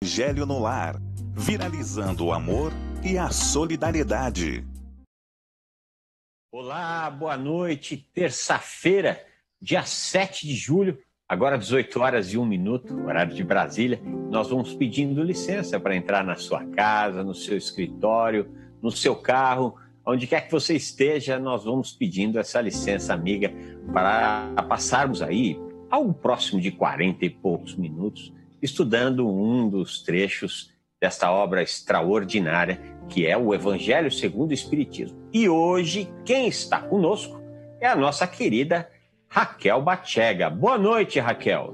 Evangelho no Lar, viralizando o amor e a solidariedade. Olá, boa noite. Terça-feira, dia 7 de julho, agora 18 horas e 1 minuto, horário de Brasília. Nós vamos pedindo licença para entrar na sua casa, no seu escritório, no seu carro, onde quer que você esteja, nós vamos pedindo essa licença amiga para passarmos aí algo próximo de 40 e poucos minutos, estudando um dos trechos desta obra extraordinária, que é o Evangelho segundo o Espiritismo. E hoje, quem está conosco é a nossa querida Raquel Bachega. Boa noite, Raquel.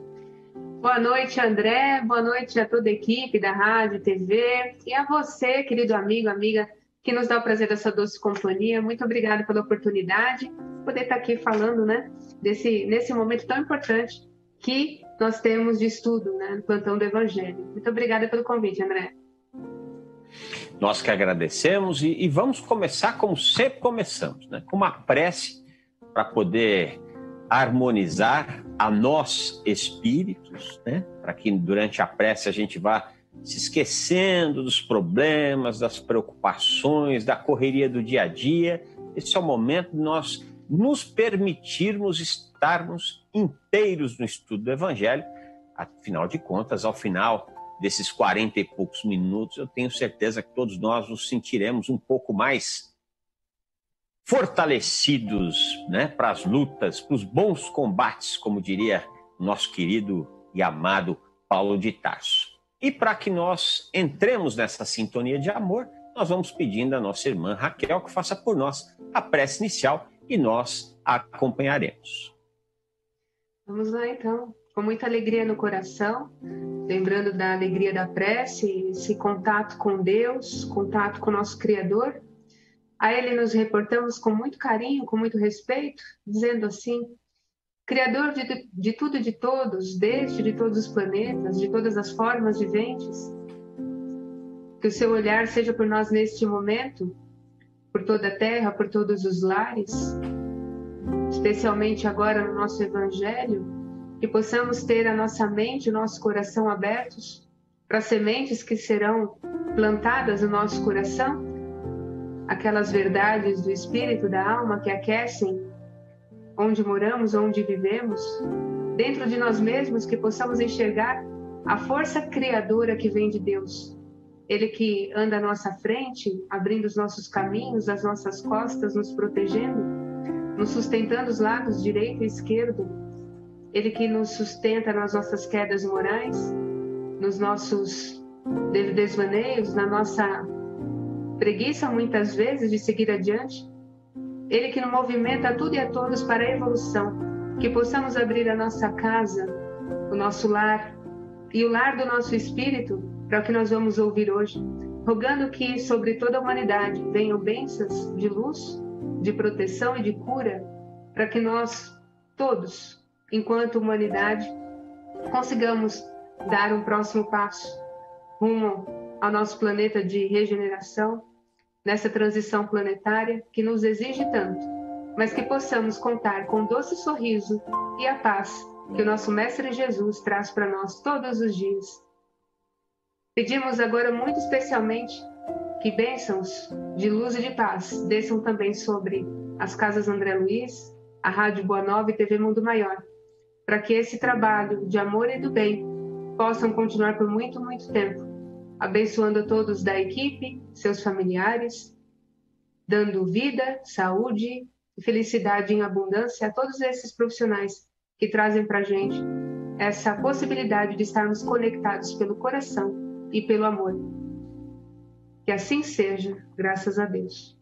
Boa noite, André. Boa noite a toda a equipe da Rádio, TV e a você, querido amigo, amiga, que nos dá o prazer dessa doce companhia. Muito obrigada pela oportunidade de poder estar aqui falando, nesse momento tão importante que nós temos de estudo, no plantão do Evangelho. Muito obrigada pelo convite, André. Nós que agradecemos e vamos começar como sempre começamos, com uma prece para poder harmonizar a nós espíritos, para que durante a prece a gente vá se esquecendo dos problemas, das preocupações, da correria do dia a dia. Esse é o momento de nós nos permitirmos estarmos inteiros no estudo do Evangelho. Afinal de contas, ao final desses 40 e poucos minutos, eu tenho certeza que todos nós nos sentiremos um pouco mais fortalecidos, para as lutas, para os bons combates, como diria nosso querido e amado Paulo de Tarso. E para que nós entremos nessa sintonia de amor, nós vamos pedindo à nossa irmã Raquel que faça por nós a prece inicial e nós a acompanharemos. Vamos lá, então. Com muita alegria no coração, lembrando da alegria da prece, esse contato com Deus, contato com o nosso Criador. A Ele nos reportamos com muito carinho, com muito respeito, dizendo assim: Criador de tudo e de todos, de todos os planetas, de todas as formas viventes, que o seu olhar seja por nós neste momento, por toda a terra, por todos os lares, especialmente agora no nosso Evangelho, que possamos ter a nossa mente, o nosso coração abertos para sementes que serão plantadas no nosso coração, aquelas verdades do espírito, da alma que aquecem onde moramos, onde vivemos, dentro de nós mesmos, que possamos enxergar a força criadora que vem de Deus. Ele que anda à nossa frente, abrindo os nossos caminhos, as nossas costas, nos protegendo, nos sustentando os lados direito e esquerdo. Ele que nos sustenta nas nossas quedas morais, nos nossos desvaneios, na nossa preguiça muitas vezes de seguir adiante. Ele que nos movimenta a tudo e a todos para a evolução, que possamos abrir a nossa casa, o nosso lar e o lar do nosso espírito para o que nós vamos ouvir hoje, rogando que sobre toda a humanidade venham bênçãos de luz, de proteção e de cura, para que nós todos, enquanto humanidade, consigamos dar um próximo passo rumo ao nosso planeta de regeneração, nessa transição planetária que nos exige tanto, mas que possamos contar com o doce sorriso e a paz que o nosso Mestre Jesus traz para nós todos os dias. Pedimos agora muito especialmente que bênçãos de luz e de paz desçam também sobre as Casas André Luiz, a Rádio Boa Nova e TV Mundo Maior, para que esse trabalho de amor e do bem possam continuar por muito, muito tempo, abençoando a todos da equipe, seus familiares, dando vida, saúde e felicidade em abundância a todos esses profissionais que trazem para a gente essa possibilidade de estarmos conectados pelo coração e pelo amor. Que assim seja, graças a Deus.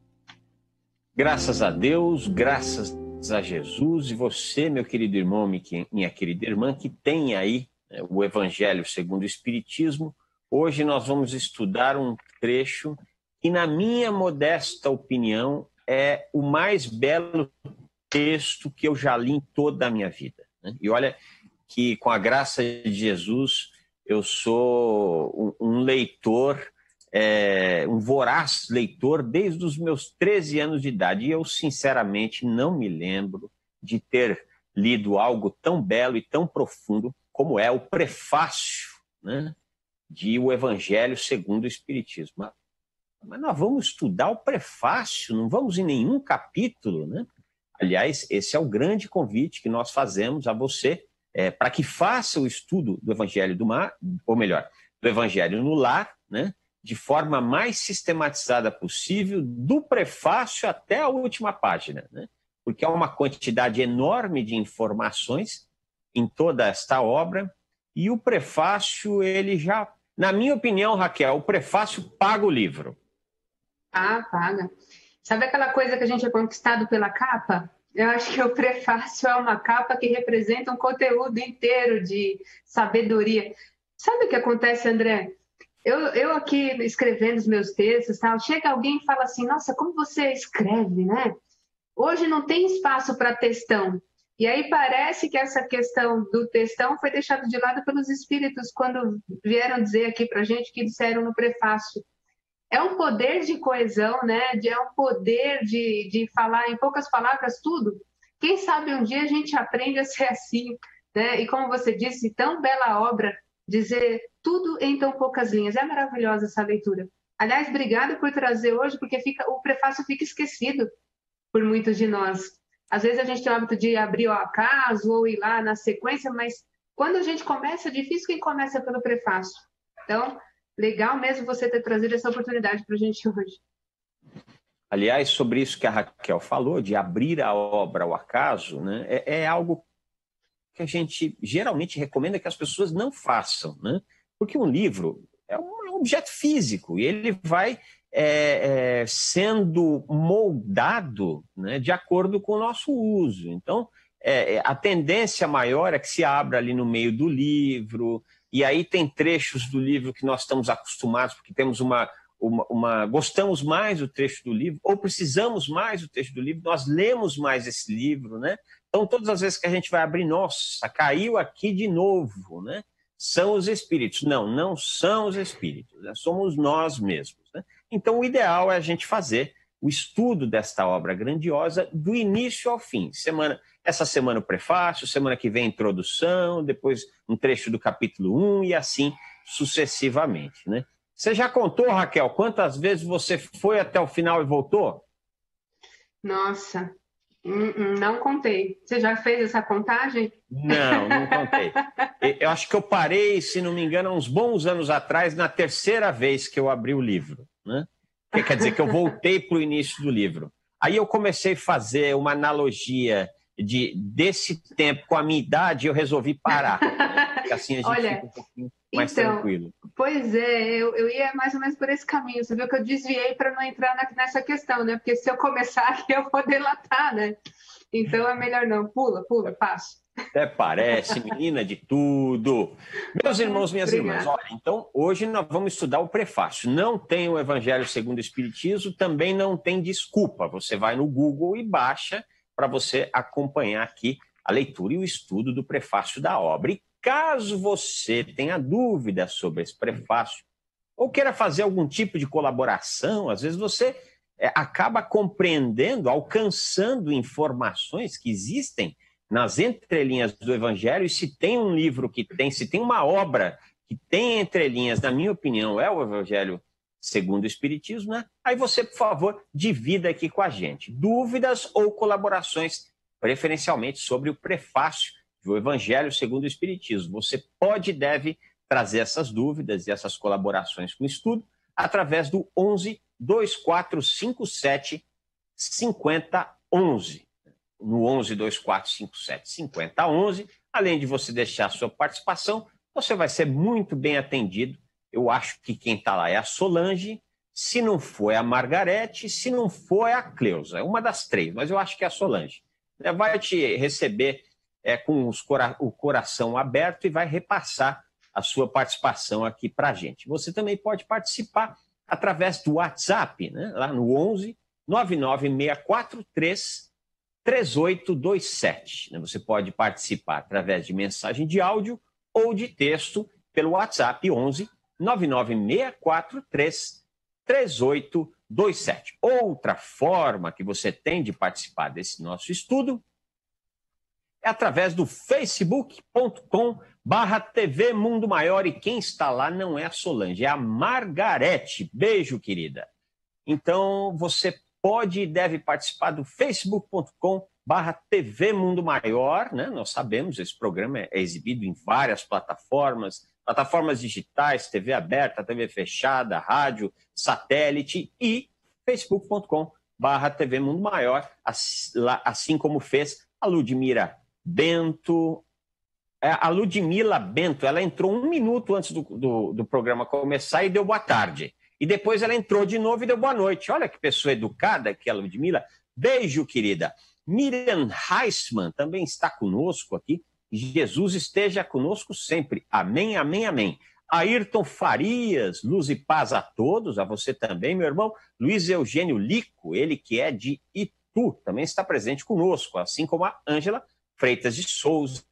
Graças a Deus, graças a Jesus. E você, meu querido irmão, minha querida irmã, que tem aí o Evangelho segundo o Espiritismo. Hoje nós vamos estudar um trecho que, na minha modesta opinião, é o mais belo texto que eu já li em toda a minha vida. E olha que, com a graça de Jesus, eu sou um leitor, um voraz leitor desde os meus 13 anos de idade. E eu, sinceramente, não me lembro de ter lido algo tão belo e tão profundo como é o prefácio, de O Evangelho segundo o Espiritismo. Mas nós vamos estudar o prefácio, não vamos em nenhum capítulo, né? Aliás, esse é o grande convite que nós fazemos a você, para que faça o estudo do Evangelho do Mar, ou melhor, do Evangelho no Lar, né? De forma mais sistematizada possível, do prefácio até a última página, né? Porque há uma quantidade enorme de informações em toda esta obra, e o prefácio, ele já, na minha opinião, Raquel, o prefácio paga o livro. Ah, paga. Sabe aquela coisa que a gente é conquistado pela capa? Eu acho que o prefácio é uma capa que representa um conteúdo inteiro de sabedoria. Sabe o que acontece, André? Eu aqui escrevendo os meus textos, tal, chega alguém e fala assim, nossa, como você escreve, né? Hoje não tem espaço para textão. E aí parece que essa questão do textão foi deixada de lado pelos espíritos quando vieram dizer aqui para a gente que disseram no prefácio. É um poder de coesão, né? É um poder de falar em poucas palavras tudo. Quem sabe um dia a gente aprende a ser assim, né? E como você disse, tão bela obra, dizer tudo em tão poucas linhas. É maravilhosa essa leitura. Aliás, obrigada por trazer hoje, porque o prefácio fica esquecido por muitos de nós. Às vezes a gente tem o hábito de abrir ao acaso ou ir lá na sequência, mas quando a gente começa, é difícil quem começa pelo prefácio. Então, legal mesmo você ter trazido essa oportunidade para a gente hoje. Aliás, sobre isso que a Raquel falou, de abrir a obra ao acaso, né, é algo que a gente geralmente recomenda que as pessoas não façam, né? Porque um livro é um objeto físico e ele vai sendo moldado, né, de acordo com o nosso uso. Então, a tendência maior é que se abra ali no meio do livro, e aí tem trechos do livro que nós estamos acostumados, porque temos gostamos mais do trecho do livro, ou precisamos mais do trecho do livro, nós lemos mais esse livro, né? Então, todas as vezes que a gente vai abrir, nossa, caiu aqui de novo, né? São os espíritos. Não, não são os espíritos, né? Somos nós mesmos, né? Então, o ideal é a gente fazer o estudo desta obra grandiosa do início ao fim. Essa semana o prefácio, semana que vem a introdução, depois um trecho do capítulo 1 e assim sucessivamente, né? Você já contou, Raquel, quantas vezes você foi até o final e voltou? Nossa, não contei. Você já fez essa contagem? Não contei. Eu acho que eu parei, se não me engano, há uns bons anos atrás, na terceira vez que eu abri o livro, né? Quer dizer que eu voltei para o início do livro. Aí eu comecei a fazer uma analogia desse tempo com a minha idade, eu resolvi parar, né? Porque assim a gente fica um pouquinho mais tranquilo. Pois é, eu ia mais ou menos por esse caminho. Você viu que eu desviei para não entrar nessa questão, né? Porque se eu começar aqui, eu vou delatar, né? Então é melhor não. Pula, passo. Até parece, menina de tudo. Meus irmãos, minhas irmãs, olha, então hoje nós vamos estudar o prefácio. Não tem o Evangelho segundo o Espiritismo, também não tem desculpa. Você vai no Google e baixa para você acompanhar aqui a leitura e o estudo do prefácio da obra. E caso você tenha dúvida sobre esse prefácio ou queira fazer algum tipo de colaboração, às vezes você acaba compreendendo, alcançando informações que existem nas entrelinhas do Evangelho, e se tem um livro se tem uma obra que tem entrelinhas, na minha opinião, é o Evangelho segundo o Espiritismo, né? Aí você, por favor, divida aqui com a gente. Dúvidas ou colaborações, preferencialmente sobre o prefácio do Evangelho segundo o Espiritismo. Você pode e deve trazer essas dúvidas e essas colaborações com o estudo através do 11 2457 5011. No 11 2457 5011, além de você deixar a sua participação, você vai ser muito bem atendido. Eu acho que quem está lá é a Solange, se não for é a Margarete, se não for é a Cleusa, é uma das três, mas eu acho que é a Solange. Vai te receber com o coração aberto e vai repassar a sua participação aqui para a gente. Você também pode participar através do WhatsApp, né? Lá no 11 99643 3827. Você pode participar através de mensagem de áudio ou de texto pelo WhatsApp 11 99643 3827. Outra forma que você tem de participar desse nosso estudo é através do facebook.com /TV Mundo Maior, e quem está lá não é a Solange, é a Margarete. Beijo, querida. Então, você pode e deve participar do facebook.com/TV Mundo Maior, né? Nós sabemos, esse programa é exibido em várias plataformas digitais, TV aberta, TV fechada, rádio, satélite, e facebook.com/TV Mundo Maior, assim como fez a Ludmila Bento. A Ludmila Bento, ela entrou 1 minuto antes do programa começar e deu boa tarde. E depois ela entrou de novo e deu boa noite. Olha que pessoa educada que é a Ludmila. Beijo, querida. Miriam Heisman também está conosco aqui. Jesus esteja conosco sempre. Amém, amém, amém. Ayrton Farias, luz e paz a todos, a você também, meu irmão. Luiz Eugênio Lico, ele que é de Itu, também está presente conosco, assim como a Ângela Freitas de Souza,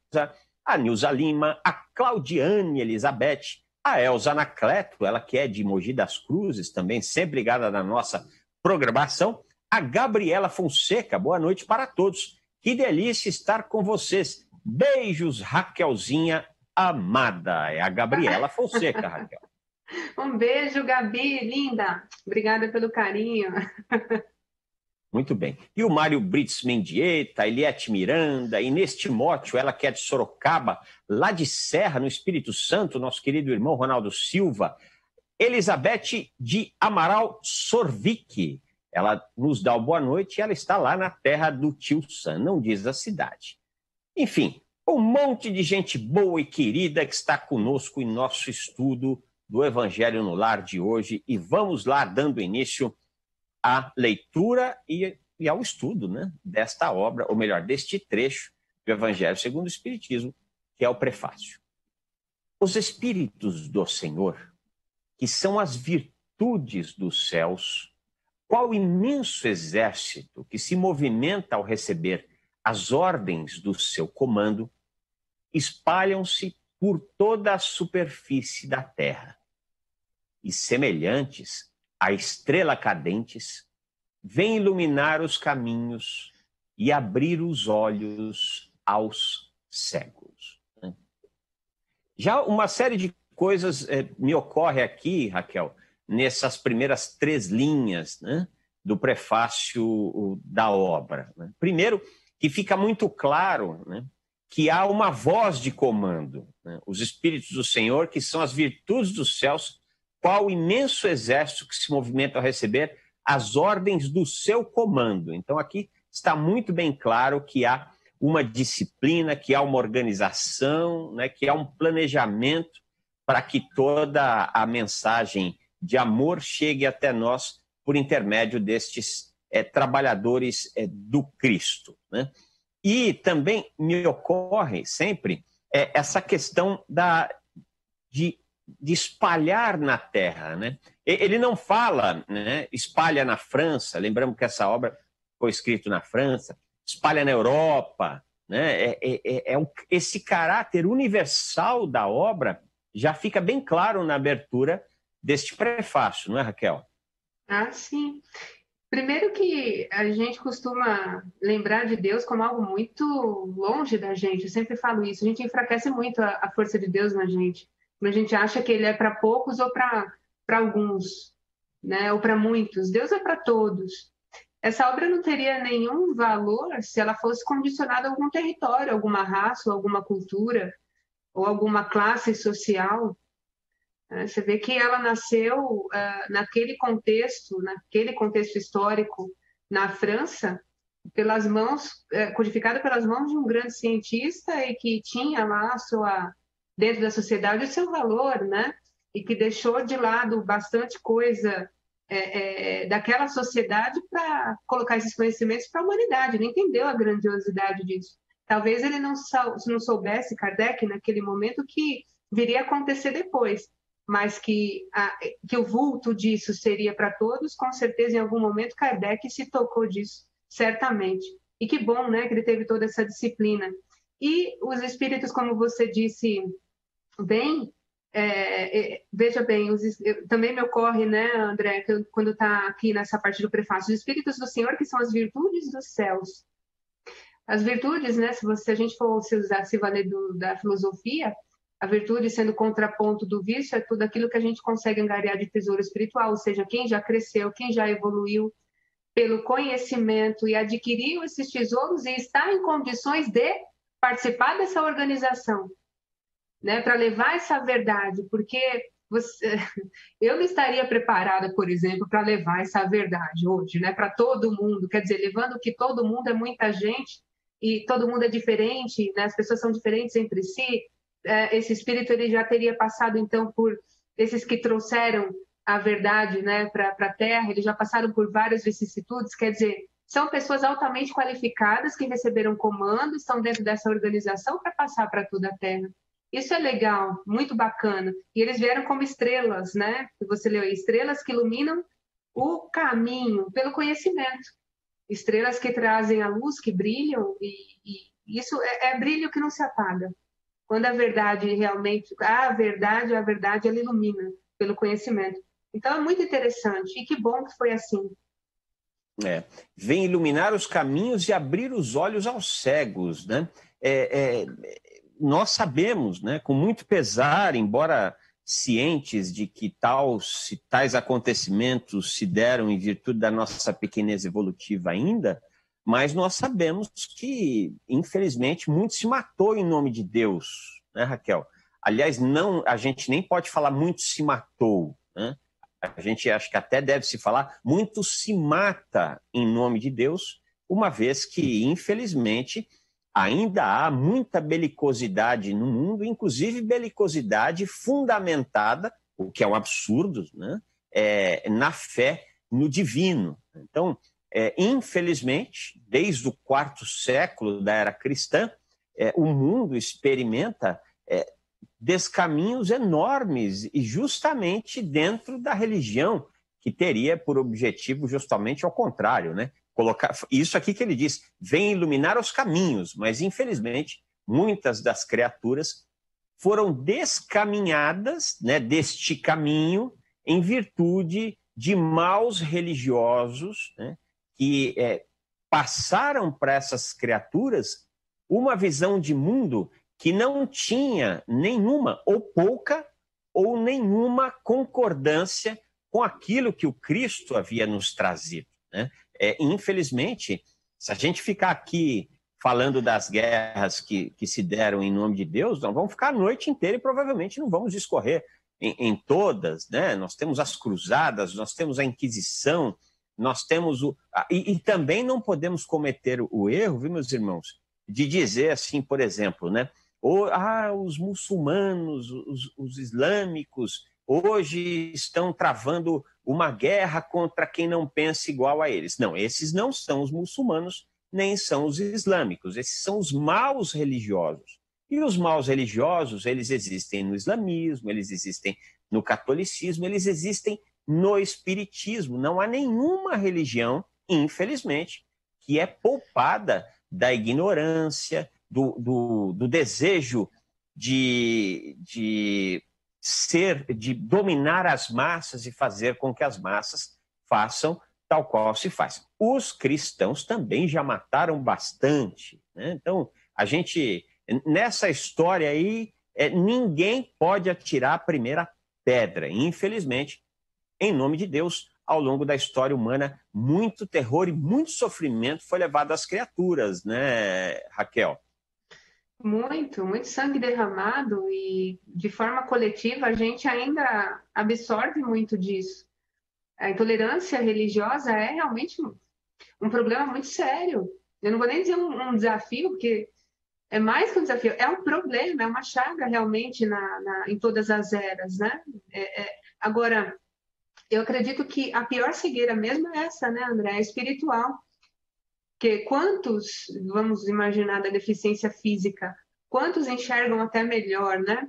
a Nilza Lima, a Claudiane Elizabeth, a Elza Anacleto, ela que é de Mogi das Cruzes, também sempre ligada na nossa programação. A Gabriela Fonseca, boa noite para todos. Que delícia estar com vocês. Beijos, Raquelzinha amada. É a Gabriela Fonseca, Raquel. Um beijo, Gabi, linda. Obrigada pelo carinho. Muito bem. E o Mário Brits Mendieta, Eliette Miranda, Inês Timóteo, ela que é de Sorocaba, lá de Serra, no Espírito Santo, nosso querido irmão Ronaldo Silva, Elizabeth de Amaral Sorvic, ela nos dá o boa noite e ela está lá na terra do tio Sam, não diz a cidade. Enfim, um monte de gente boa e querida que está conosco em nosso estudo do Evangelho no Lar de hoje, e vamos lá dando início à leitura e ao estudo, né, desta obra, ou melhor, deste trecho do Evangelho segundo o Espiritismo, que é o prefácio. Os Espíritos do Senhor, que são as virtudes dos céus, qual imenso exército que se movimenta ao receber as ordens do seu comando, espalham-se por toda a superfície da terra, e semelhantes a estrela cadentes, vem iluminar os caminhos e abrir os olhos aos cegos. Já uma série de coisas me ocorre aqui, Raquel, nessas primeiras 3 linhas, né, do prefácio da obra. Né? Primeiro, que fica muito claro, né, que há uma voz de comando, né? Os Espíritos do Senhor, que são as virtudes dos céus, qual imenso exército que se movimenta ao receber as ordens do seu comando. Então, aqui está muito bem claro que há uma disciplina, que há uma organização, né, que há um planejamento para que toda a mensagem de amor chegue até nós por intermédio destes trabalhadores do Cristo. Né? E também me ocorre sempre essa questão de espalhar na terra, né? Ele não fala, né, espalha na França, lembramos que essa obra foi escrita na França, espalha na Europa, né? Esse caráter universal da obra já fica bem claro na abertura deste prefácio, não é, Raquel? Ah, sim. Primeiro que a gente costuma lembrar de Deus como algo muito longe da gente, eu sempre falo isso, a gente enfraquece muito a força de Deus na gente. A gente acha que ele é para poucos ou para alguns, né? Ou para muitos. Deus é para todos. Essa obra não teria nenhum valor se ela fosse condicionada a algum território, alguma raça, ou alguma cultura, ou alguma classe social. Você vê que ela nasceu naquele contexto histórico na França, codificada pelas mãos de um grande cientista e que tinha lá dentro da sociedade o seu valor, né? E que deixou de lado bastante coisa daquela sociedade para colocar esses conhecimentos para a humanidade. Ele entendeu a grandiosidade disso. Talvez ele não soubesse, Kardec, naquele momento, que viria a acontecer depois, mas que o vulto disso seria para todos, com certeza, em algum momento, Kardec se tocou disso, certamente. E que bom, né, que ele teve toda essa disciplina. E os espíritos, como você disse bem, veja bem, também me ocorre, né, André, quando está aqui nessa parte do prefácio, os espíritos do Senhor, que são as virtudes dos céus. As virtudes, né, se a gente for se valer da filosofia, A virtude, sendo contraponto do vício, é tudo aquilo que a gente consegue angariar de tesouro espiritual, ou seja, quem já cresceu, quem já evoluiu pelo conhecimento e adquiriu esses tesouros e está em condições de participar dessa organização, né, para levar essa verdade, porque eu não estaria preparada, por exemplo, para levar essa verdade hoje, né, para todo mundo, quer dizer, levando que todo mundo é muita gente e todo mundo é diferente, né, as pessoas são diferentes entre si. Esse espírito ele já teria passado então por esses que trouxeram a verdade, né, para a Terra, eles já passaram por várias vicissitudes, quer dizer, são pessoas altamente qualificadas que receberam comando, estão dentro dessa organização para passar para toda a Terra. Isso é legal, muito bacana. E eles vieram como estrelas, né? Você leu aí, estrelas que iluminam o caminho pelo conhecimento. Estrelas que trazem a luz, que brilham, e isso é brilho que não se apaga. Quando a verdade realmente, a verdade, ela ilumina pelo conhecimento. Então é muito interessante, e que bom que foi assim. Vem iluminar os caminhos e abrir os olhos aos cegos, né? Nós sabemos, né, com muito pesar, embora cientes de que tais acontecimentos se deram em virtude da nossa pequenez evolutiva ainda, mas nós sabemos que, infelizmente, muito se matou em nome de Deus, né, Raquel? Aliás, não, a gente nem pode falar muito se matou, né? A gente acho que até deve se falar muito se mata em nome de Deus, uma vez que, infelizmente, ainda há muita belicosidade no mundo, inclusive belicosidade fundamentada, o que é um absurdo, né? Na fé no divino. Então, infelizmente, desde o quarto século da era cristã, o mundo experimenta descaminhos enormes e justamente dentro da religião, que teria por objetivo justamente ao contrário, né? Colocar isso aqui que ele diz, vem iluminar os caminhos, mas infelizmente muitas das criaturas foram descaminhadas, né, deste caminho em virtude de maus religiosos, né, que passaram para essas criaturas uma visão de mundo que não tinha nenhuma ou pouca ou nenhuma concordância com aquilo que o Cristo havia nos trazido, né? Infelizmente, se a gente ficar aqui falando das guerras que se deram em nome de Deus, nós vamos ficar a noite inteira e provavelmente não vamos discorrer em todas, né? Nós temos as cruzadas, nós temos a Inquisição, nós temos e também não podemos cometer o erro, viu, meus irmãos, de dizer assim, por exemplo, né? Os muçulmanos, os islâmicos, hoje estão travando uma guerra contra quem não pensa igual a eles. Não, esses não são os muçulmanos, nem são os islâmicos, esses são os maus religiosos. E os maus religiosos, eles existem no islamismo, eles existem no catolicismo, eles existem no espiritismo. Não há nenhuma religião, infelizmente, que é poupada da ignorância, do desejo de dominar as massas e fazer com que as massas façam tal qual se faz. Os cristãos também já mataram bastante, né? Então, a gente, nessa história aí, ninguém pode atirar a primeira pedra. Infelizmente, em nome de Deus, ao longo da história humana, muito terror e muito sofrimento foi levado às criaturas, né, Raquel? Muito sangue derramado, e de forma coletiva a gente ainda absorve muito disso. A intolerância religiosa é realmente um problema muito sério. Eu não vou nem dizer um desafio, porque é mais que um desafio, é um problema, é uma chaga realmente em todas as eras, né? Agora, eu acredito que a pior cegueira mesmo é essa, né, André? É espiritual. Porque quantos, vamos imaginar, da deficiência física, quantos enxergam até melhor, né?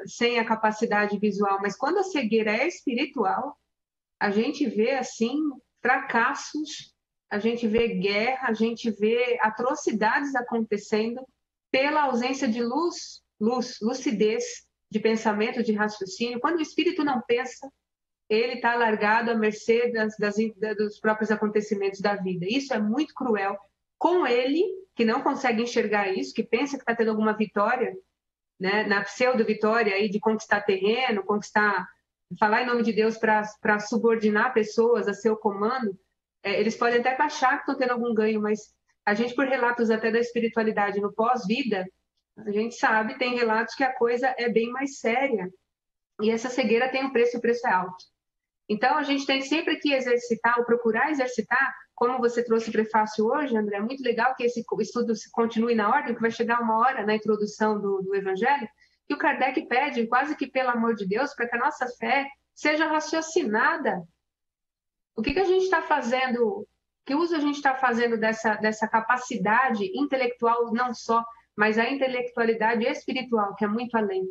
Sem a capacidade visual, mas quando a cegueira é espiritual, a gente vê, assim, fracassos, a gente vê guerra, a gente vê atrocidades acontecendo pela ausência de lucidez, de pensamento, de raciocínio. Quando o espírito não pensa, ele está largado à mercê dos próprios acontecimentos da vida. Isso é muito cruel com ele, que não consegue enxergar isso, que pensa que está tendo alguma vitória, né, na pseudo-vitória aí de conquistar terreno, falar em nome de Deus para subordinar pessoas a seu comando, eles podem até achar que estão tendo algum ganho, mas a gente, por relatos até da espiritualidade no pós-vida, a gente sabe, tem relatos que a coisa é bem mais séria. E essa cegueira tem um preço e o preço é alto. Então, a gente tem sempre que exercitar, ou procurar exercitar, como você trouxe o prefácio hoje, André, é muito legal que esse estudo continue na ordem, que vai chegar uma hora na introdução do Evangelho, que o Kardec pede, quase que pelo amor de Deus, para que a nossa fé seja raciocinada. O que a gente está fazendo, que uso a gente está fazendo dessa capacidade intelectual, não só, mas a intelectualidade espiritual, que é muito além.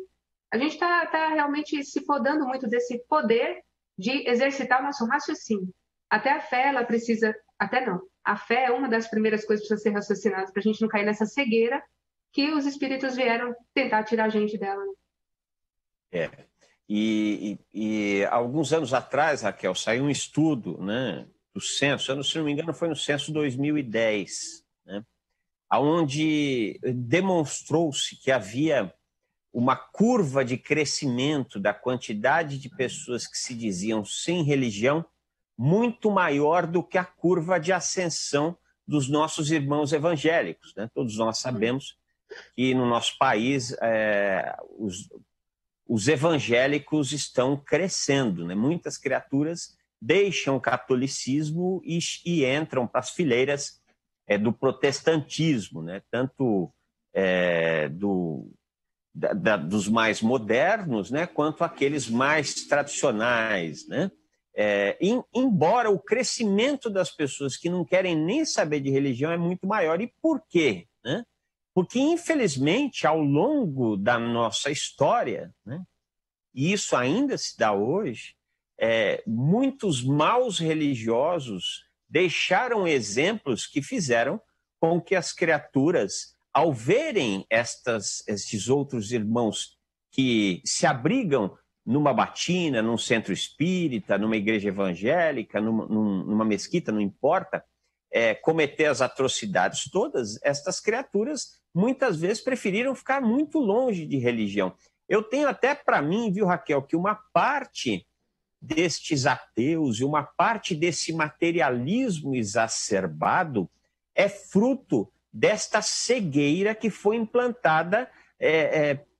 A gente está realmente se podando muito desse poder de exercitar o nosso raciocínio. Até a fé, ela precisa... Até não. A fé é uma das primeiras coisas que precisa ser raciocinada, para a gente não cair nessa cegueira que os espíritos vieram tentar tirar a gente dela. E alguns anos atrás, Raquel, saiu um estudo, né, do censo, se não me engano foi no censo 2010, né, onde demonstrou-se que havia uma curva de crescimento da quantidade de pessoas que se diziam sem religião muito maior do que a curva de ascensão dos nossos irmãos evangélicos, né? Todos nós sabemos que no nosso país os evangélicos estão crescendo, né? Muitas criaturas deixam o catolicismo e entram para as fileiras do protestantismo, né? Tanto dos mais modernos, né, quanto aqueles mais tradicionais, né? Embora o crescimento das pessoas que não querem nem saber de religião é muito maior. E por quê? Né? Porque, infelizmente, ao longo da nossa história, né, e isso ainda se dá hoje, muitos maus religiosos deixaram exemplos que fizeram com que as criaturas, ao verem estes outros irmãos que se abrigam numa batina, num centro espírita, numa igreja evangélica, numa mesquita, não importa, cometer as atrocidades todas, estas criaturas muitas vezes preferiram ficar muito longe de religião. Eu tenho até para mim, viu, Raquel, que uma parte destes ateus e uma parte desse materialismo exacerbado é fruto desta cegueira que foi implantada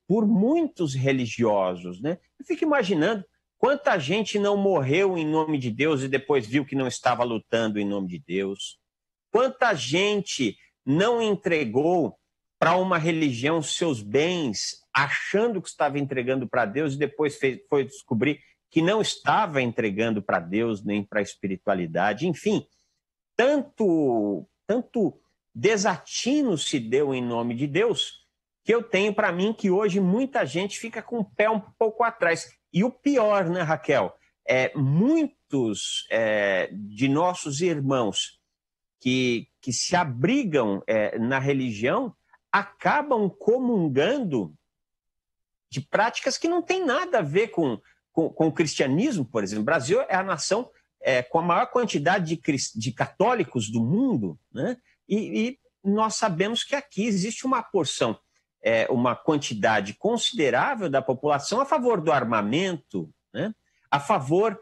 por muitos religiosos, né? Eu fico imaginando quanta gente não morreu em nome de Deus e depois viu que não estava lutando em nome de Deus. Quanta gente não entregou para uma religião seus bens, achando que estava entregando para Deus e depois foi descobrir que não estava entregando para Deus nem para a espiritualidade. Enfim, tanto desatino se deu em nome de Deus, que eu tenho para mim que hoje muita gente fica com o pé um pouco atrás. E o pior, né, Raquel? Muitos de nossos irmãos que se abrigam na religião acabam comungando de práticas que não têm nada a ver com o cristianismo, por exemplo. O Brasil é a nação com a maior quantidade de católicos do mundo, né? E nós sabemos que aqui existe uma porção, uma quantidade considerável da população a favor do armamento, né? A favor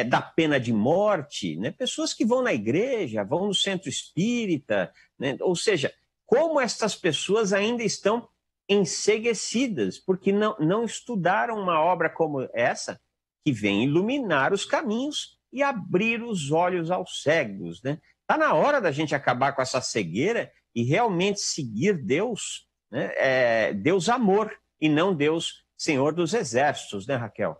da pena de morte, né? Pessoas que vão na igreja, vão no centro espírita, né? Ou seja, como estas pessoas ainda estão enceguecidas, porque não estudaram uma obra como essa, que vem iluminar os caminhos e abrir os olhos aos cegos, né? Está na hora da gente acabar com essa cegueira e realmente seguir Deus, né? Deus amor, e não Deus Senhor dos Exércitos, né, Raquel?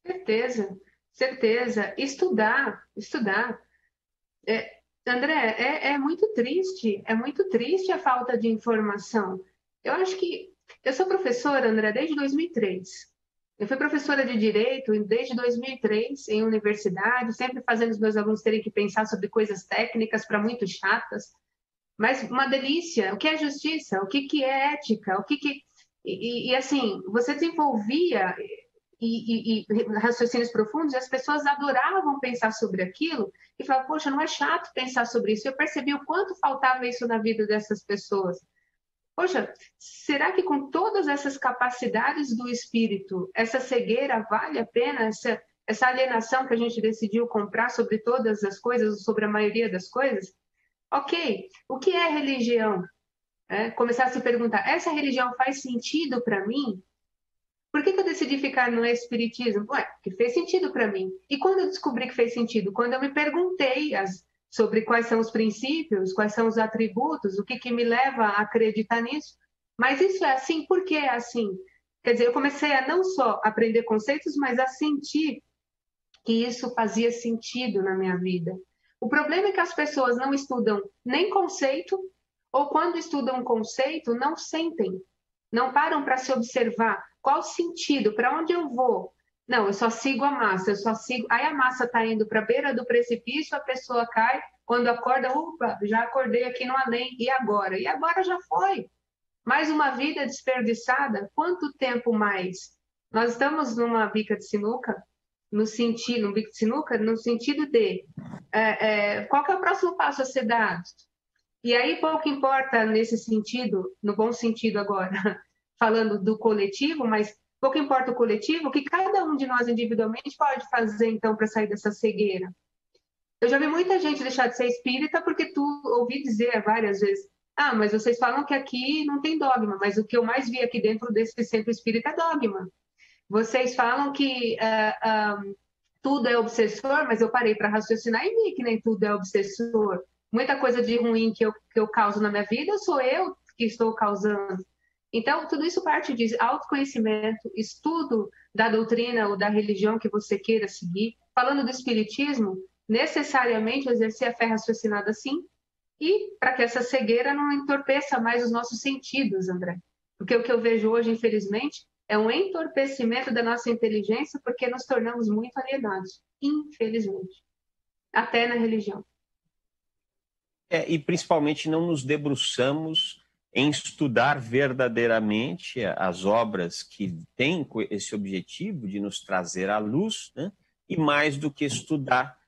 Certeza, certeza. Estudar. André, é muito triste a falta de informação. Eu acho que... Eu sou professora, André, desde 2003. Eu fui professora de Direito desde 2003 em universidade, sempre fazendo os meus alunos terem que pensar sobre coisas técnicas para muito chatas, mas uma delícia. O que é justiça? O que é ética? E assim, você desenvolvia raciocínios profundos e as pessoas adoravam pensar sobre aquilo e falavam, poxa, não é chato pensar sobre isso. Eu percebi o quanto faltava isso na vida dessas pessoas. Poxa, será que com todas essas capacidades do espírito, essa cegueira vale a pena? Essa alienação que a gente decidiu comprar sobre todas as coisas, sobre a maioria das coisas? Ok, o que é religião? Começar a se perguntar, essa religião faz sentido para mim? Por que eu decidi ficar no espiritismo? Ué, porque fez sentido para mim. E quando eu descobri que fez sentido? Quando eu me perguntei sobre quais são os princípios, quais são os atributos, o que me leva a acreditar nisso. Mas isso é assim, por que é assim? Quer dizer, eu comecei a não só aprender conceitos, mas a sentir que isso fazia sentido na minha vida. O problema é que as pessoas não estudam nem conceito, ou quando estudam um conceito, não sentem, não param para se observar qual o sentido, para onde eu vou. Não, eu só sigo a massa, eu só sigo. Aí a massa está indo para a beira do precipício, a pessoa cai, quando acorda, upa, já acordei aqui no além, e agora? E agora já foi. Mais uma vida desperdiçada, quanto tempo mais? Nós estamos numa bica de sinuca, no sentido de qual que é o próximo passo a ser dado? E aí pouco importa nesse sentido, no bom sentido agora, falando do coletivo, mas pouco importa o coletivo, o que cada um de nós individualmente pode fazer então para sair dessa cegueira. Eu já vi muita gente deixar de ser espírita porque ouvi dizer várias vezes, mas vocês falam que aqui não tem dogma, mas o que eu mais vi aqui dentro desse centro espírita é dogma. Vocês falam que tudo é obsessor, mas eu parei para raciocinar e vi que nem tudo é obsessor. Muita coisa de ruim que eu causo na minha vida, sou eu que estou causando. Então, tudo isso parte de autoconhecimento, estudo da doutrina ou da religião que você queira seguir. Falando do espiritismo, necessariamente exercer a fé raciocinada sim, e para que essa cegueira não entorpeça mais os nossos sentidos, André. Porque o que eu vejo hoje, infelizmente, é um entorpecimento da nossa inteligência porque nos tornamos muito alienados, infelizmente, até na religião. E principalmente não nos debruçamos em estudar verdadeiramente as obras que têm esse objetivo de nos trazer à luz, né? E mais do que estudar,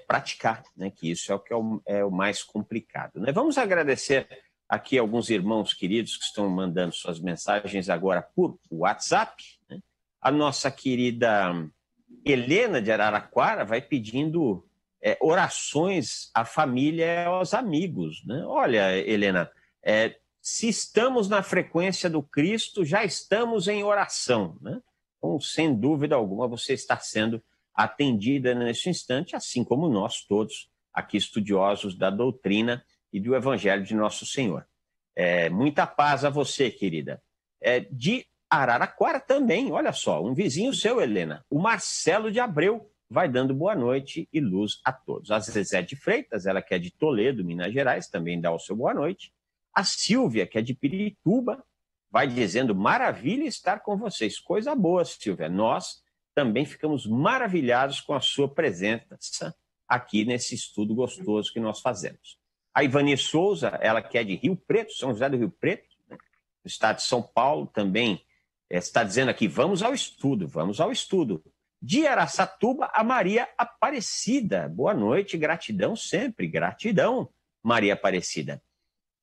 praticar, né? Que isso é o que é o mais complicado, né? Vamos agradecer aqui alguns irmãos queridos que estão mandando suas mensagens agora por WhatsApp, né? A nossa querida Helena de Araraquara vai pedindo orações à família e aos amigos, né? Olha, Helena, se estamos na frequência do Cristo, já estamos em oração, né? Então, sem dúvida alguma, você está sendo atendida nesse instante, assim como nós todos, aqui estudiosos da doutrina e do Evangelho de Nosso Senhor. Muita paz a você, querida. De Araraquara também, olha só, um vizinho seu, Helena, o Marcelo de Abreu, vai dando boa noite e luz a todos. A Zezé de Freitas, ela que é de Toledo, Minas Gerais, também dá o seu boa noite. A Silvia, que é de Pirituba, vai dizendo maravilha estar com vocês. Coisa boa, Silvia. Nós também ficamos maravilhados com a sua presença aqui nesse estudo gostoso que nós fazemos. A Ivani Souza, ela que é de Rio Preto, São José do Rio Preto, né? No estado de São Paulo, também está dizendo aqui, vamos ao estudo, vamos ao estudo. De Araçatuba, a Maria Aparecida. Boa noite, gratidão sempre, gratidão, Maria Aparecida.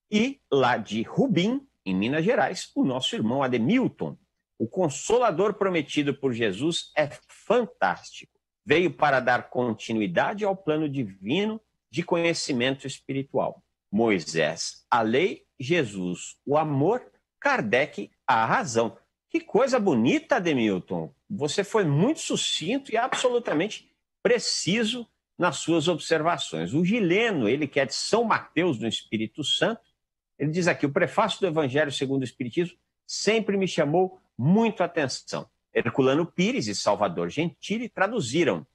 E lá de Rubim, em Minas Gerais, o nosso irmão Ademilton. O Consolador prometido por Jesus é fantástico. Veio para dar continuidade ao plano divino de conhecimento espiritual. Moisés, a lei, Jesus, o amor, Kardec, a razão. Que coisa bonita, Ademilton. Você foi muito sucinto e absolutamente preciso nas suas observações. O Gileno, ele que é de São Mateus, no Espírito Santo, ele diz aqui, o prefácio do Evangelho segundo o Espiritismo sempre me chamou muito a atenção. Herculano Pires e Salvador Gentili traduziram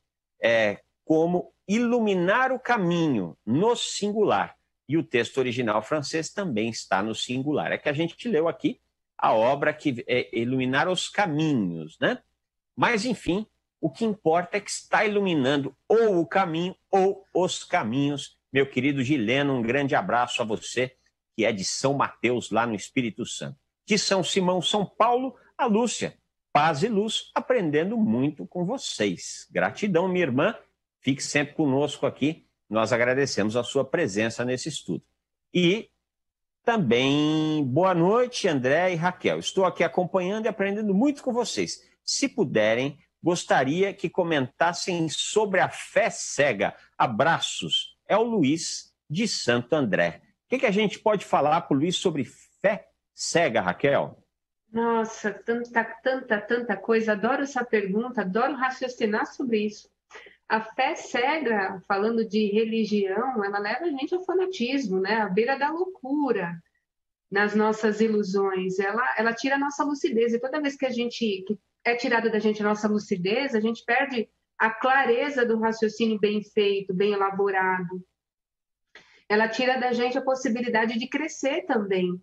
como iluminar o caminho no singular. E o texto original francês também está no singular. É que a gente leu aqui a obra que é iluminar os caminhos, né? Mas, enfim, o que importa é que está iluminando ou o caminho ou os caminhos. Meu querido Gileno, um grande abraço a você, que é de São Mateus, lá no Espírito Santo. De São Simão, São Paulo, a Lúcia. Paz e luz, aprendendo muito com vocês. Gratidão, minha irmã. Fique sempre conosco aqui. Nós agradecemos a sua presença nesse estudo. E Também boa noite, André e Raquel. Estou aqui acompanhando e aprendendo muito com vocês. Se puderem, gostaria que comentassem sobre a fé cega. Abraços. É o Luiz de Santo André. O que a gente pode falar para o Luiz sobre fé cega, Raquel? Nossa, tanta coisa. Adoro essa pergunta, adoro raciocinar sobre isso. A fé cega, falando de religião, ela leva a gente ao fanatismo, né? À beira da loucura, nas nossas ilusões. Ela tira a nossa lucidez. E toda vez que que é tirada da gente a nossa lucidez, a gente perde a clareza do raciocínio bem feito, bem elaborado. Ela tira da gente a possibilidade de crescer também.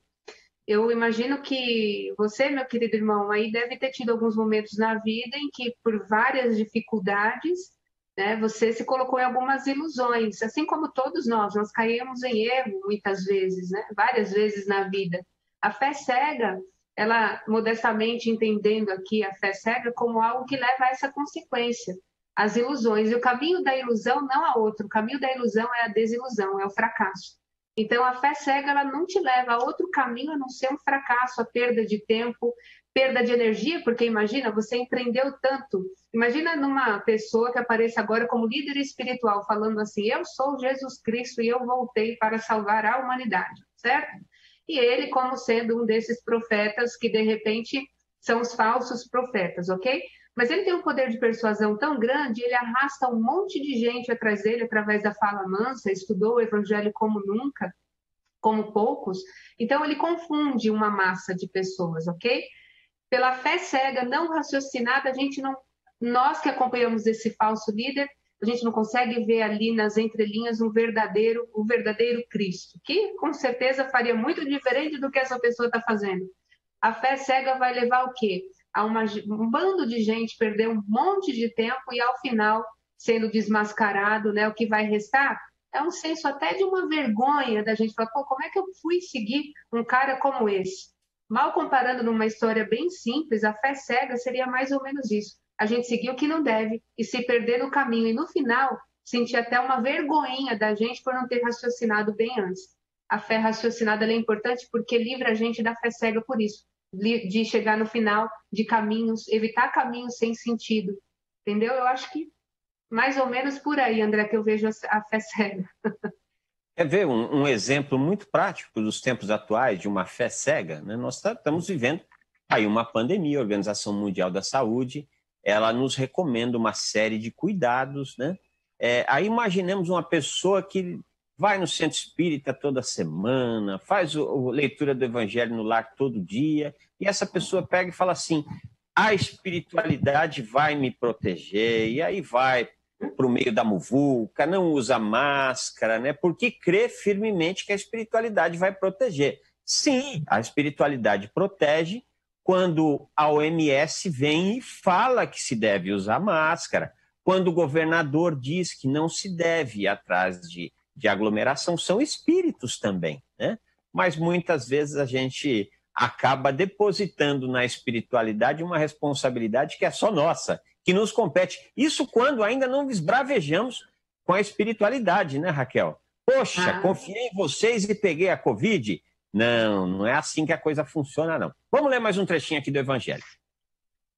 Eu imagino que você, meu querido irmão, aí deve ter tido alguns momentos na vida em que, por várias dificuldades, né, você se colocou em algumas ilusões, assim como todos nós caímos em erro muitas vezes, né, várias vezes na vida. A fé cega, ela, modestamente entendendo aqui a fé cega como algo que leva a essa consequência, as ilusões. E o caminho da ilusão não há outro, o caminho da ilusão é a desilusão, é o fracasso. Então, a fé cega, ela não te leva a outro caminho a não ser um fracasso, a perda de tempo, perda de energia, porque imagina, você empreendeu tanto. Imagina numa pessoa que apareça agora como líder espiritual, falando assim, eu sou Jesus Cristo e eu voltei para salvar a humanidade, certo? E ele como sendo um desses profetas que, de repente, são os falsos profetas, ok? Mas ele tem um poder de persuasão tão grande, ele arrasta um monte de gente atrás dele através da fala mansa, estudou o evangelho como nunca, como poucos, então ele confunde uma massa de pessoas, ok? Pela fé cega, não raciocinada, nós que acompanhamos esse falso líder, a gente não consegue ver ali nas entrelinhas o verdadeiro Cristo, que com certeza faria muito diferente do que essa pessoa está fazendo. A fé cega vai levar o quê? Um bando de gente perder um monte de tempo e, ao final, sendo desmascarado, né? O que vai restar é um senso até de uma vergonha da gente falar, pô, como é que eu fui seguir um cara como esse? Mal comparando numa história bem simples, a fé cega seria mais ou menos isso. A gente seguir o que não deve e se perder no caminho. E, no final, sentir até uma vergonhinha da gente por não ter raciocinado bem antes. A fé raciocinada é importante porque livra a gente da fé cega por isso, de chegar no final de caminhos, evitar caminhos sem sentido, entendeu? Eu acho que mais ou menos por aí, André, que eu vejo a fé cega. Quer ver um exemplo muito prático dos tempos atuais de uma fé cega? Né? Nós estamos vivendo aí uma pandemia, a Organização Mundial da Saúde, ela nos recomenda uma série de cuidados, né? Aí imaginemos uma pessoa que vai no centro espírita toda semana, faz a leitura do evangelho no lar todo dia, e essa pessoa pega e fala assim, a espiritualidade vai me proteger, e aí vai para o meio da muvuca, não usa máscara, né? Porque crê firmemente que a espiritualidade vai proteger. Sim, a espiritualidade protege quando a OMS vem e fala que se deve usar máscara, quando o governador diz que não se deve ir atrás de aglomeração, são espíritos também, né? Mas muitas vezes a gente acaba depositando na espiritualidade uma responsabilidade que é só nossa, que nos compete. Isso quando ainda não esbravejamos com a espiritualidade, né, Raquel? Poxa, confiei em vocês e peguei a Covid. Não, não é assim que a coisa funciona, não. Vamos ler mais um trechinho aqui do Evangelho.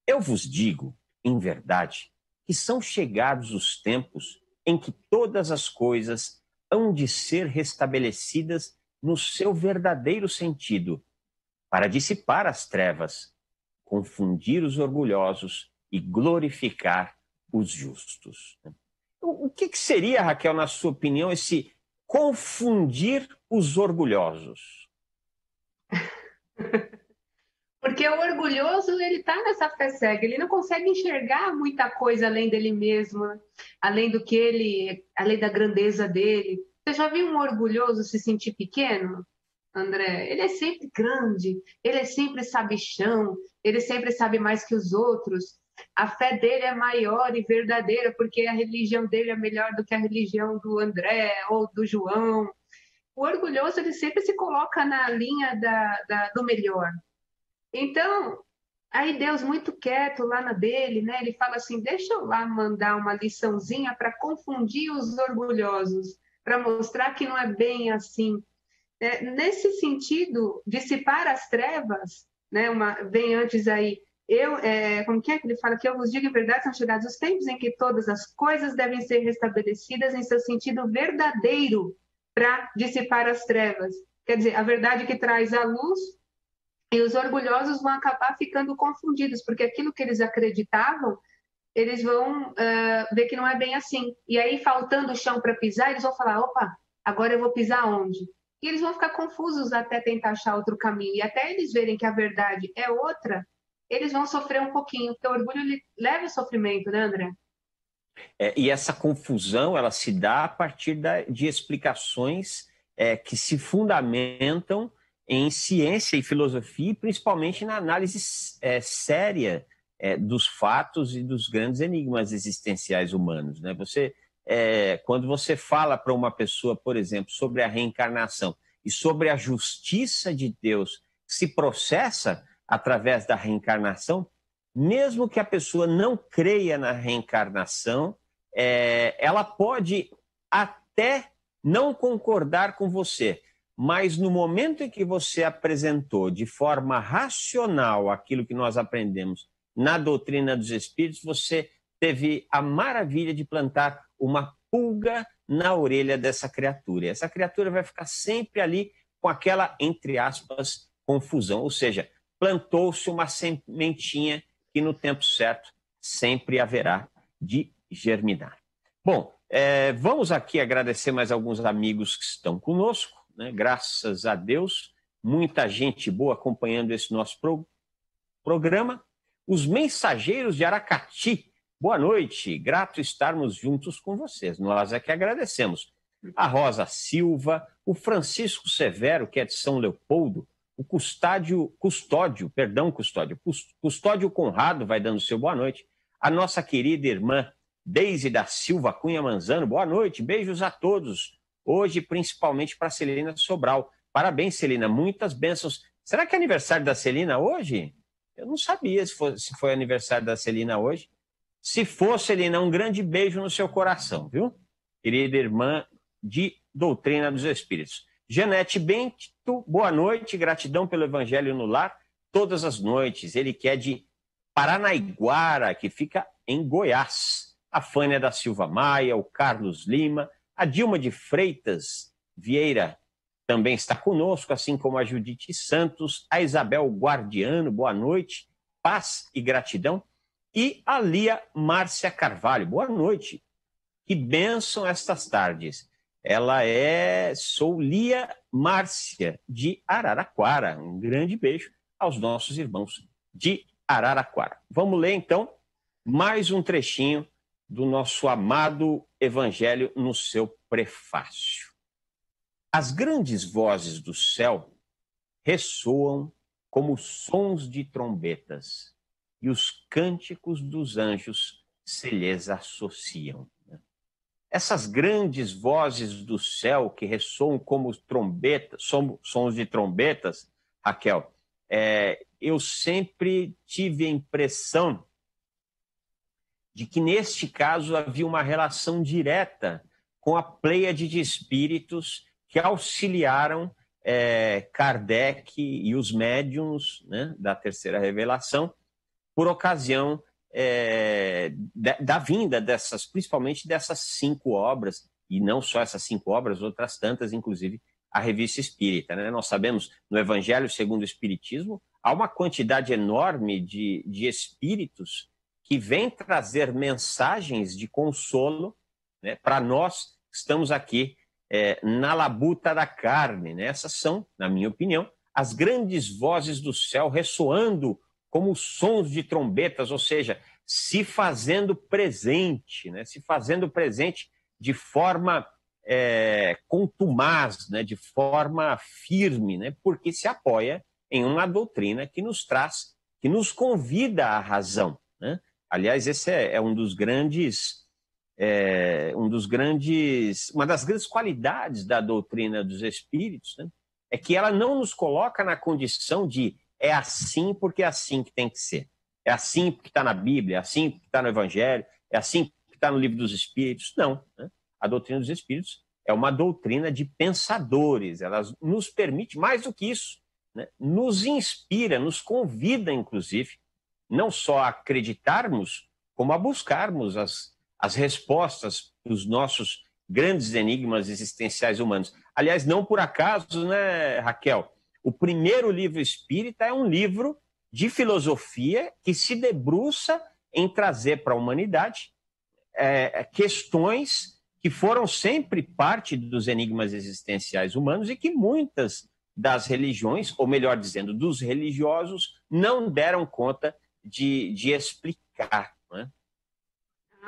Eu vos digo, em verdade, que são chegados os tempos em que todas as coisas hão de ser restabelecidas no seu verdadeiro sentido, para dissipar as trevas, confundir os orgulhosos e glorificar os justos. O que seria, Raquel, na sua opinião, esse confundir os orgulhosos? Porque o orgulhoso, ele está nessa fé cega, ele não consegue enxergar muita coisa além dele mesmo, além da grandeza dele. Você já viu um orgulhoso se sentir pequeno, André? Ele é sempre grande, ele é sempre sabichão, ele sempre sabe mais que os outros. A fé dele é maior e verdadeira porque a religião dele é melhor do que a religião do André ou do João. O orgulhoso, ele sempre se coloca na linha do melhor. Então, aí Deus muito quieto lá na dele, né? Ele fala assim, deixa eu lá mandar uma liçãozinha para confundir os orgulhosos, para mostrar que não é bem assim. nesse sentido, dissipar as trevas, né? Vem antes aí, como que é que ele fala? Que eu vos digo em verdade, são chegados os tempos em que todas as coisas devem ser restabelecidas em seu sentido verdadeiro para dissipar as trevas. Quer dizer, a verdade que traz a luz, e os orgulhosos vão acabar ficando confundidos, porque aquilo que eles acreditavam, eles vão ver que não é bem assim. E aí, faltando o chão para pisar, eles vão falar, opa, agora eu vou pisar onde? E eles vão ficar confusos até tentar achar outro caminho. E até eles verem que a verdade é outra, eles vão sofrer um pouquinho, porque o orgulho leva ao sofrimento, né, André? E essa confusão, ela se dá a partir de explicações que se fundamentam em ciência e filosofia, principalmente na análise séria dos fatos e dos grandes enigmas existenciais humanos, né? Quando você fala para uma pessoa, por exemplo, sobre a reencarnação e sobre a justiça de Deus que se processa através da reencarnação, mesmo que a pessoa não creia na reencarnação, ela pode até não concordar com você, mas no momento em que você apresentou de forma racional aquilo que nós aprendemos na doutrina dos espíritos, você teve a maravilha de plantar uma pulga na orelha dessa criatura. E essa criatura vai ficar sempre ali com aquela, entre aspas, confusão. Ou seja, plantou-se uma sementinha que no tempo certo sempre haverá de germinar. Bom, vamos aqui agradecer mais alguns amigos que estão conosco, né? Graças a Deus, muita gente boa acompanhando esse nosso programa. Os mensageiros de Aracati, boa noite, grato estarmos juntos com vocês. Nós é que agradecemos. A Rosa Silva, o Francisco Severo, que é de São Leopoldo, o Custódio Conrado vai dando seu boa noite. A nossa querida irmã Deise da Silva Cunha Manzano, boa noite, beijos a todos. Hoje, principalmente para Celina Sobral. Parabéns, Celina, muitas bênçãos. Será que é aniversário da Celina hoje? Eu não sabia se foi aniversário da Celina hoje. Se for, Celina, um grande beijo no seu coração, viu? Querida irmã de Doutrina dos Espíritos. Janete Bento, boa noite, gratidão pelo Evangelho no Lar, todas as noites. Ele que é de Paranaiguara, que fica em Goiás. A Fânia da Silva Maia, o Carlos Lima, a Dilma de Freitas Vieira também está conosco, assim como a Judite Santos, a Isabel Guardiano, boa noite, paz e gratidão. E a Lia Márcia Carvalho, boa noite. Que bênção estas tardes. Sou Lia Márcia, de Araraquara. Um grande beijo aos nossos irmãos de Araraquara. Vamos ler, então, mais um trechinho do nosso amado Evangelho no seu prefácio. As grandes vozes do céu ressoam como sons de trombetas, e os cânticos dos anjos se lhes associam. Essas grandes vozes do céu que ressoam como trombetas, sons de trombetas, Raquel, eu sempre tive a impressão de que, neste caso, havia uma relação direta com a pleiade de espíritos que auxiliaram Kardec e os médiuns, né, da Terceira Revelação, por ocasião da vinda principalmente dessas 5 obras, e não só essas 5 obras, outras tantas, inclusive a Revista Espírita, né? Nós sabemos, no Evangelho segundo o Espiritismo, há uma quantidade enorme de espíritos que vêm trazer mensagens de consolo, né, para nós que estamos aqui na labuta da carne, né? Essas são, na minha opinião, as grandes vozes do céu ressoando como sons de trombetas, ou seja, se fazendo presente, né? Se fazendo presente de forma contumaz, né? De forma firme, né? Porque se apoia em uma doutrina que nos traz, que nos convida à razão, né? Aliás, esse é uma das grandes qualidades da doutrina dos espíritos, né? É que ela não nos coloca na condição de é assim porque é assim que tem que ser. É assim porque está na Bíblia, é assim porque está no Evangelho, é assim porque está no Livro dos Espíritos. Não, né? A doutrina dos Espíritos é uma doutrina de pensadores. Ela nos permite, mais do que isso, né? Nos inspira, nos convida, inclusive, não só a acreditarmos, como a buscarmos as respostas dos nossos grandes enigmas existenciais humanos. Aliás, não por acaso, né, Raquel? O primeiro livro espírita é um livro de filosofia que se debruça em trazer para a humanidade questões que foram sempre parte dos enigmas existenciais humanos e que muitas das religiões, ou melhor dizendo, dos religiosos, não deram conta de explicar. Né?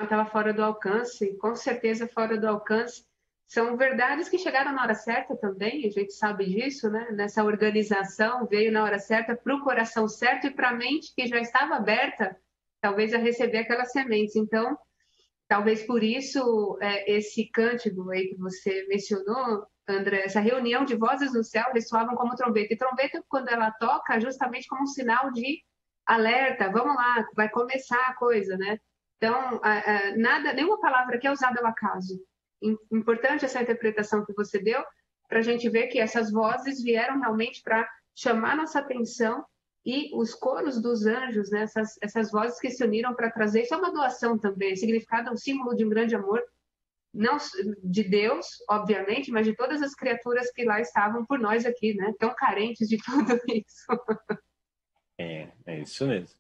Estava fora do alcance, com certeza fora do alcance. São verdades que chegaram na hora certa também, a gente sabe disso, né? Nessa organização, veio na hora certa, para o coração certo e para a mente que já estava aberta, talvez a receber aquelas sementes. Então, talvez por isso, esse cântico aí que você mencionou, André, essa reunião de vozes no céu ressoavam como trombeta. E trombeta, quando ela toca, justamente como um sinal de alerta, vamos lá, vai começar a coisa, né? Então, nenhuma palavra que é usada ao acaso. Importante essa interpretação que você deu, para a gente ver que essas vozes vieram realmente para chamar nossa atenção, e os coros dos anjos, né, essas vozes que se uniram para trazer, isso é uma doação também, significado, um símbolo de um grande amor, não de Deus, obviamente, mas de todas as criaturas que lá estavam por nós aqui, né, tão carentes de tudo isso. É isso mesmo.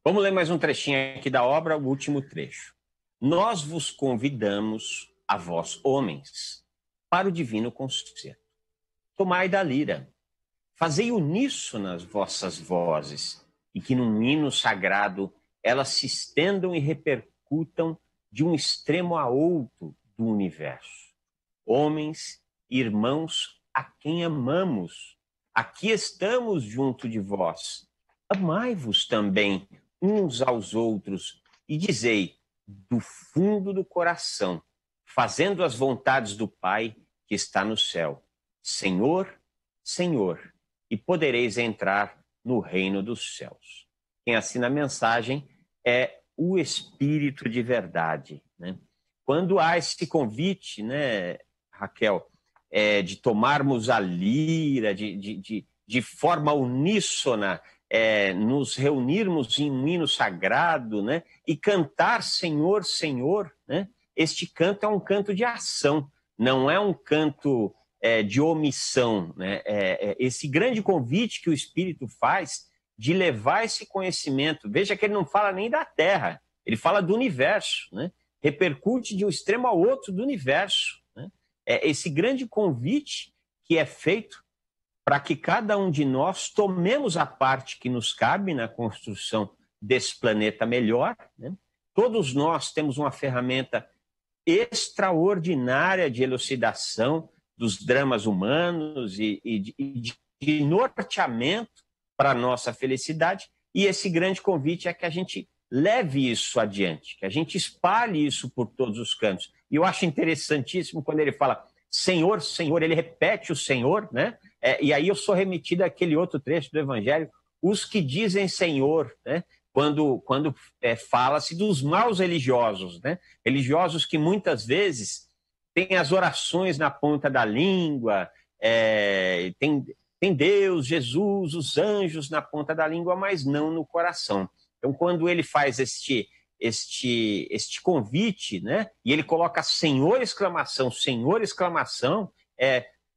Vamos ler mais um trechinho aqui da obra, o último trecho. Nós vos convidamos, a vós, homens, para o divino concerto. Tomai da lira, fazei uníssonas vossas vozes, e que num hino sagrado elas se estendam e repercutam de um extremo a outro do universo. Homens, irmãos, a quem amamos, aqui estamos junto de vós. Amai-vos também uns aos outros e dizei, do fundo do coração, fazendo as vontades do Pai que está no céu, Senhor, Senhor, e podereis entrar no reino dos céus. Quem assina a mensagem é o Espírito de verdade. Né? Quando há esse convite, né, Raquel, de tomarmos a lira, de forma uníssona, nos reunirmos em um hino sagrado, né, e cantar Senhor, Senhor, né? Este canto é um canto de ação, não é um canto de omissão. Né? Esse grande convite que o Espírito faz de levar esse conhecimento. Veja que ele não fala nem da Terra, ele fala do universo, né? Repercute de um extremo ao outro do universo. Né? Esse grande convite que é feito para que cada um de nós tomemos a parte que nos cabe na construção desse planeta melhor. Né? Todos nós temos uma ferramenta extraordinária de elucidação dos dramas humanos e de norteamento para a nossa felicidade, e esse grande convite é que a gente leve isso adiante, que a gente espalhe isso por todos os cantos. E eu acho interessantíssimo quando ele fala Senhor, Senhor, ele repete o Senhor, né? E aí eu sou remetido àquele outro trecho do Evangelho, os que dizem Senhor, né? Quando fala-se dos maus religiosos, né? Religiosos que muitas vezes têm as orações na ponta da língua, tem Deus, Jesus, os anjos na ponta da língua, mas não no coração. Então, quando ele faz este convite, né? E ele coloca Senhor, exclamação,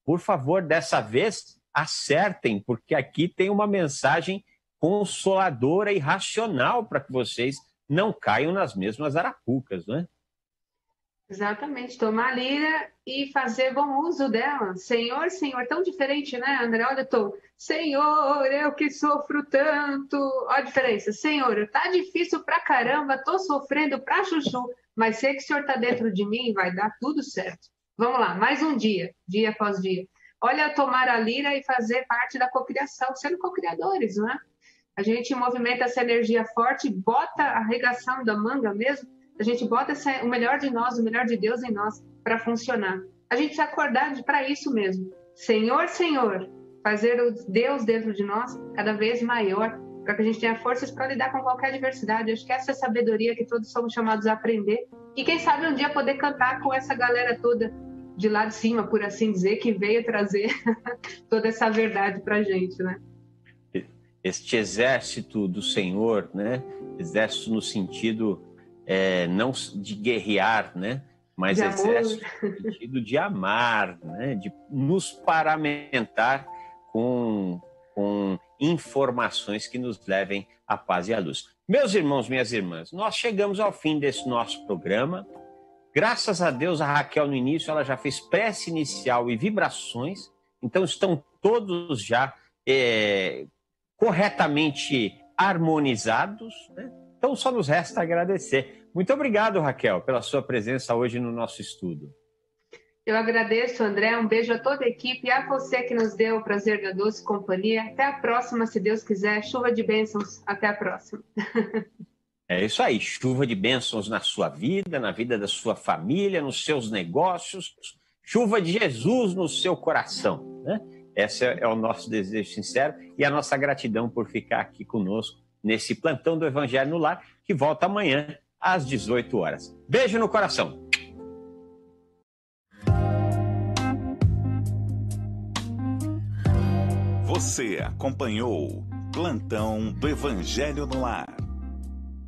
por favor, dessa vez, acertem, porque aqui tem uma mensagem consoladora e racional para que vocês não caiam nas mesmas arapucas, não é? Exatamente, tomar a lira e fazer bom uso dela. Senhor, Senhor, tão diferente, né, André? Olha, Senhor, eu que sofro tanto. Olha a diferença. Senhor, tá difícil pra caramba, tô sofrendo pra chuchu, mas sei que o Senhor tá dentro de mim e vai dar tudo certo. Vamos lá, mais um dia, dia após dia. Olha, tomar a lira e fazer parte da cocriação, sendo cocriadores, não é? A gente movimenta essa energia forte, bota a regação da manga mesmo, a gente bota o melhor de nós, o melhor de Deus em nós para funcionar. A gente precisa acordar para isso mesmo. Senhor, Senhor, fazer o Deus dentro de nós cada vez maior, para que a gente tenha forças para lidar com qualquer adversidade. Acho que essa é a sabedoria que todos somos chamados a aprender. E quem sabe um dia poder cantar com essa galera toda de lá de cima, por assim dizer, que veio trazer toda essa verdade para a gente, né? Este exército do Senhor, né? Exército no sentido não de guerrear, né? Mas De exército amor. no sentido de amar, né? De nos paramentar com informações que nos levem à paz e à luz. Meus irmãos, minhas irmãs, nós chegamos ao fim desse nosso programa. Graças a Deus, a Raquel, no início, ela já fez prece inicial e vibrações, então estão todos já corretamente harmonizados, né? Então só nos resta agradecer. Muito obrigado, Raquel, pela sua presença hoje no nosso estudo. Eu agradeço, André, um beijo a toda a equipe e a você que nos deu o prazer da doce companhia. Até a próxima, se Deus quiser. Chuva de bênçãos. Até a próxima. É isso aí, chuva de bênçãos na sua vida, na vida da sua família, nos seus negócios, chuva de Jesus no seu coração, né? Esse é o nosso desejo sincero e a nossa gratidão por ficar aqui conosco nesse plantão do Evangelho no Lar, que volta amanhã às 18 horas. Beijo no coração. Você acompanhou Plantão do Evangelho no Lar.